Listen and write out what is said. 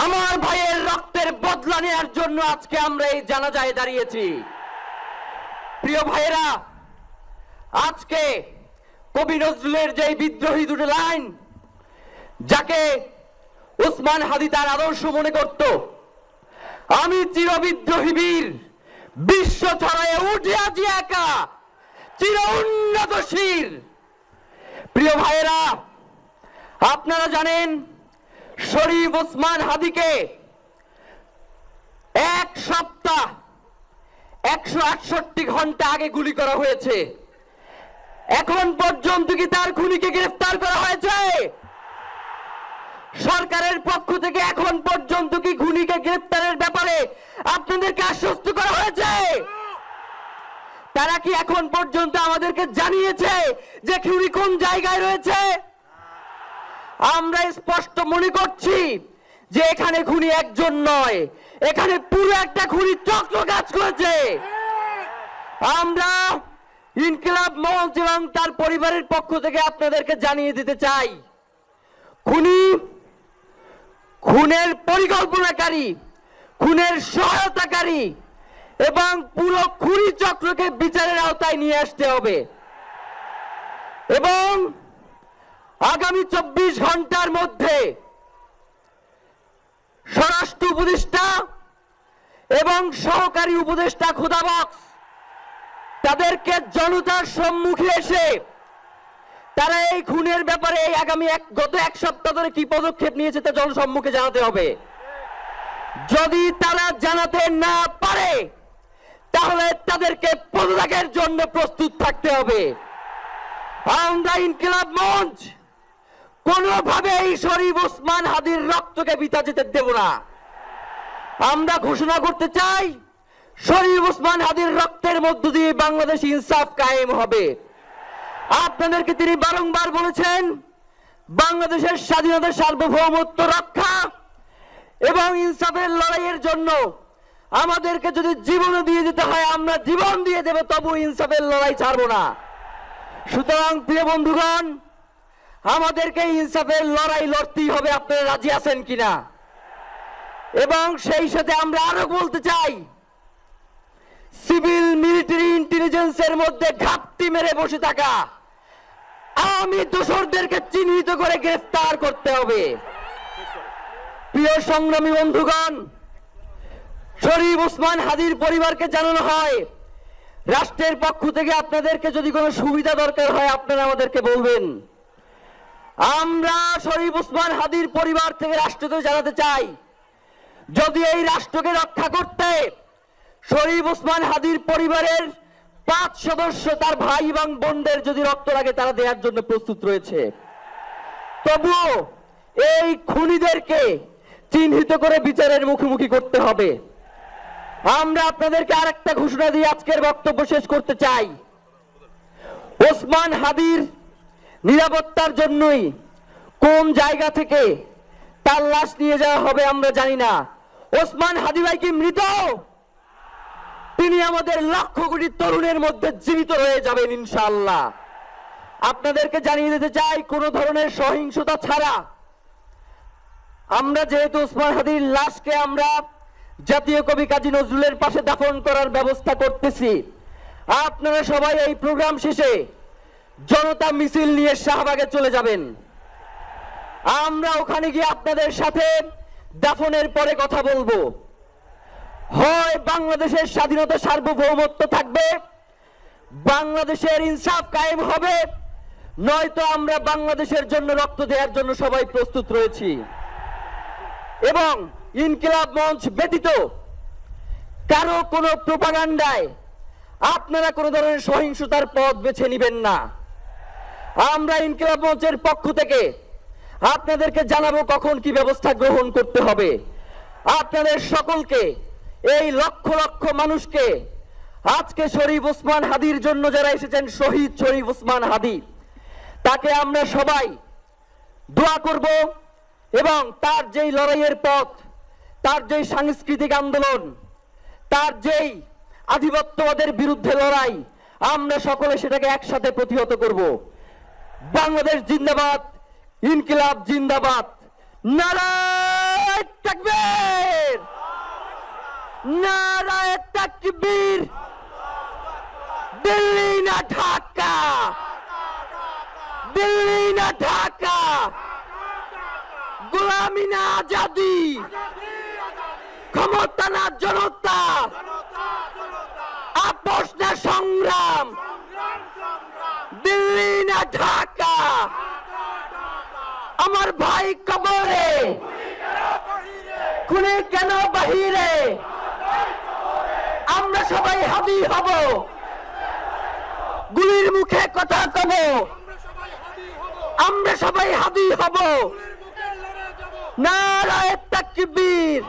আমার ভাইয়ের রক্তের বদলা নেওয়ার জন্য আজকে আমরা এই জানাজায় দাঁড়িয়েছি। প্রিয় ভাইয়েরা, আজকে কবি নজরুলের যে বিদ্রোহী দুটো লাইন, যাকে ওসমান হাদি তার আদর্শ মনে করত, আমি চিরবিদ্রোহী বীর, বিশ্ব ছড়ায় উঠে আজি একা, চির উন্নত শির। প্রিয় ভাইয়েরা, আপনারা জানেন শরীফ ওসমান হাদিকে এক সপ্তাহ 168 ঘন্টা আগে গুলি করা হয়েছে। এখন পর্যন্ত কি তার খুনিকে গ্রেফতার করা হয়েছে? সরকারের পক্ষ থেকে এখন পর্যন্ত কি খুনিকে গ্রেফতারের ব্যাপারে আপনাদেরকে আশ্বস্ত করা হয়েছে? তারা কি এখন পর্যন্ত আমাদেরকে জানিয়েছে যে খুনি কোন জায়গায় রয়েছে? আমরা স্পষ্ট মনে করছি যে এখানে খুনি একজন নয়, এখানে পুরো একটা খুনি চক্র কাজ করেছে। আমরা ইনকিলাব মঞ্চ এবং তার পরিবারের পক্ষ থেকে আপনাদেরকে জানিয়ে দিতে চাই, খুনি, খুনের পরিকল্পনাকারী, খুনের সহায়তাকারী এবং পুরো খুনি চক্রকে বিচারের আওতায় নিয়ে আসতে হবে এবং আগামী 24 ঘন্টার মধ্যে স্বরাষ্ট্র উপদেষ্টা এবং সহকারী উপদেষ্টা খোদাবক্স তাদেরকে জনতার সম্মুখে এসে তারা এই খুনের ব্যাপারে গত এক সপ্তাহ ধরে কি পদক্ষেপ নিয়েছে তা জনসম্মুখে জানাতে হবে। যদি তারা জানাতে না পারে তাহলে তাদেরকে পদত্যাগের জন্য প্রস্তুত থাকতে হবে। আমরা ইনকিলাব মঞ্চ কোনোভাবে এই শরীফ ওসমান হাদির রক্তকে বৃথা যেতে দেব না। আমরা ঘোষণা করতে চাই, শরীফ ওসমান হাদির রক্তের মধ্য দিয়ে বাংলাদেশ ইনসাফ কায়েম হবে। আপনাদেরকে তিনি বারংবার বলেছেন, বাংলাদেশের স্বাধীনতা, সার্বভৌমত্ব রক্ষা এবং ইনসাফের লড়াইয়ের জন্য আমাদেরকে যদি জীবন দিয়ে দিতে হয় আমরা জীবন দিয়ে দেব, তবু ইনসাফের লড়াই ছাড়বো না। সুতরাং প্রিয় বন্ধুগণ, আমাদেরকে ইনসাফের লড়াই লড়তেই হবে। আপনারা রাজি আছেন কিনা? এবং সেই সাথে আমরা আরো বলতে চাই, সিভিল মিলিটারি ইন্টেলিজেন্সের মধ্যে ঘাপটি মেরে বসে থাকা আওয়ামী দোসরদেরকে চিহ্নিত করে গ্রেফতার করতে হবে। প্রিয় সংগ্রামী বন্ধুগণ, শরীফ ওসমান হাদির পরিবারকে জানানো হয়, রাষ্ট্রের পক্ষ থেকে আপনাদেরকে যদি কোনো সুবিধা দরকার হয় আপনারা আমাদেরকে বলবেন। আমরা শরীফ ওসমান হাদির পরিবার থেকে রাষ্ট্রকে জানাতে চাই, যদি এই রাষ্ট্রকে রক্ষা করতে শরীফ ওসমান হাদির পরিবারের 5 সদস্য, তার ভাই এবং বোনদের যদি রক্ত লাগে তারা দেওয়ার জন্য প্রস্তুত রয়েছে, তবুও এই খুনিদেরকে চিহ্নিত করে বিচারের মুখোমুখি করতে হবে। আমরা আপনাদেরকে আরেকটা ঘোষণা দিয়ে আজকের বক্তব্য শেষ করতে চাই, ওসমান হাদির নিরাপত্তার জন্যই কোন জায়গা থেকে তার লাশ নিয়ে যাওয়া হবে আমরা জানি না। ওসমান হাদি ভাই কি মৃত? তিনি আমাদের লক্ষ কোটি তরুণের মধ্যে জীবিত রয়ে যাবেন ইনশাআল্লাহ। আপনাদেরকে জানিয়ে দিতে চাই, কোন ধরনের সহিংসতা ছাড়া আমরা যেহেতু ওসমান হাদির লাশকে আমরা জাতীয় কবি কাজী নজরুলের পাশে দাফন করার ব্যবস্থা করতেছি, আপনারা সবাই এই প্রোগ্রাম শেষে জনতা মিছিল নিয়ে শাহবাগে চলে যাবেন। আমরা ওখানে গিয়ে আপনাদের সাথে দাফনের পরে কথা বলবো। হয় বাংলাদেশের স্বাধীনতা, সার্বভৌমত্ব থাকবে, বাংলাদেশের ইনসাফ কায়েম হবে, নয়তো আমরা বাংলাদেশের জন্য রক্ত দেওয়ার জন্য সবাই প্রস্তুত রয়েছি। এবং ইনকিলাব মঞ্চ ব্যতীত কারো কোনো প্রোপাগান্ডায় আপনারা কোনো ধরনের সহিংসতার পথ বেছে নেবেন না। আমরা ইনকিলাব মঞ্চের পক্ষ থেকে আপনাদেরকে জানাবো কখন কি ব্যবস্থা গ্রহণ করতে হবে। আপনাদের সকলকে, এই লক্ষ লক্ষ মানুষকে, আজকে শরীফ ওসমান হাদির জন্য যারা এসেছেন, শহীদ শরীফ ওসমান হাদি, তাকে আমরা সবাই দোয়া করব এবং তার যেই লড়াইয়ের পথ, তার যেই সাংস্কৃতিক আন্দোলন, তার যেই আধিপত্যবাদের বিরুদ্ধে লড়াই, আমরা সকলে সেটাকে একসাথে প্রতিহত করব। বাংলাদেশ জিন্দাবাদ, ইনকিলাব জিন্দাবাদ, নারায়ণ তাকবীর, নারায়ে তাকবীর। দিল্লি না ঢাকা, দিল্লি না ঢাকা, গোলামি না আজাদি, ক্ষমতা না জনতা, আপোষ না সংগ্রাম, দিল্লি না ঢাকা। আমার ভাই কবরে, খুনি কেন বাহিরে, আমরা সবাই হাদি হব, গুলির মুখে কথা কব, আমরা সবাই হাদি হব। নারায়ে তাকবীর।